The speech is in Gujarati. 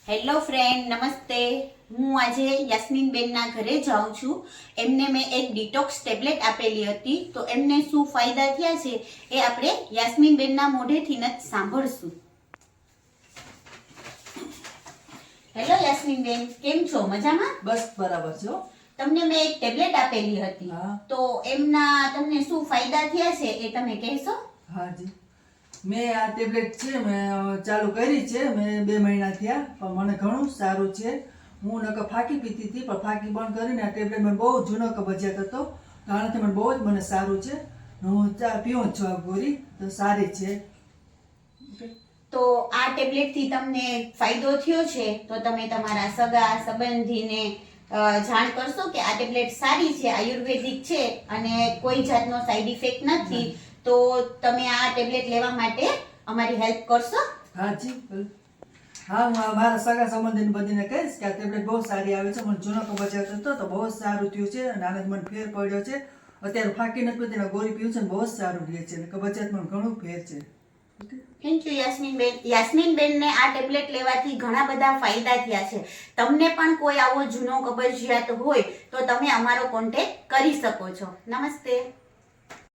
હેલો ફ્રેન્ડ, નમસ્તે. હું આજે યાસ્મીન બેનના ઘરે જાઉં છું. એમને મેં એક ડિટોક્સ ટેબ્લેટ આપેલી હતી, તો એમને શું ફાયદા થયા છે એ આપણે યાસ્મીન બેનના મોઢેથી જ સાંભળશું. હેલો યાસ્મીન બેન, કેમ છો? મજામાં? બસ બરાબર છે. તમને મેં એક ટેબ્લેટ આપેલી હતી, તો એમના તમને શું ફાયદા થયા છે એ તમે કહેશો? હાજી, મેં આ ટેબ્લેટ છે મેં ચાલુ કરી છે. મેં 2 મહિના થયા, પણ મને ઘણું સારું છે. હું નકર ફાકી પીતી હતી, પણ ફાકી બંધ કરીને આ ટેબ્લેટ મને બહુ જૂનો કબજિયાત હતો, તો આનાથી મને બહુ જ મને સારું છે. હું ચા પીવું છું આ ગોળી, તો સારી છે. તો આ ટેબ્લેટથી તમને ફાયદો થયો છે, તો તમે તમારા સગા સંબંધીને જાણ કરશો કે આ ટેબ્લેટ સારી છે, આયુર્વેદિક છે અને કોઈ જાતનો સાઈડ ઇફેક્ટ નથી. તો તમે આ ટેબ્લેટ લેવા માટે અમારી હેલ્પ કરશો? હાજી, હા, હું મારા સગા સંબંધીને બધીને કહીશ કે આ ટેબ્લેટ બહુ સારી આવે છે. મને જૂનો કબજિયાત હતો તો બહુ જ સારું થયું છે, અને આને મને ફેર પડ્યો છે. અત્યારે ફાકી નથી પીતી, ગોળી પીવું છે ને બહુ જ સારું રહે છે, અને કબજિયાતમાં ઘણું ફેર છે. થેન્ક યુ યાસ્મીન બેન. યાસ્મીન બેનને આ ટેબ્લેટ લેવાથી ઘણા બધા ફાયદા થયા છે. તમને પણ કોઈ આવો જૂનો કબજિયાત હોય તો તમે અમારો કોન્ટેક્ટ કરી શકો છો. નમસ્તે.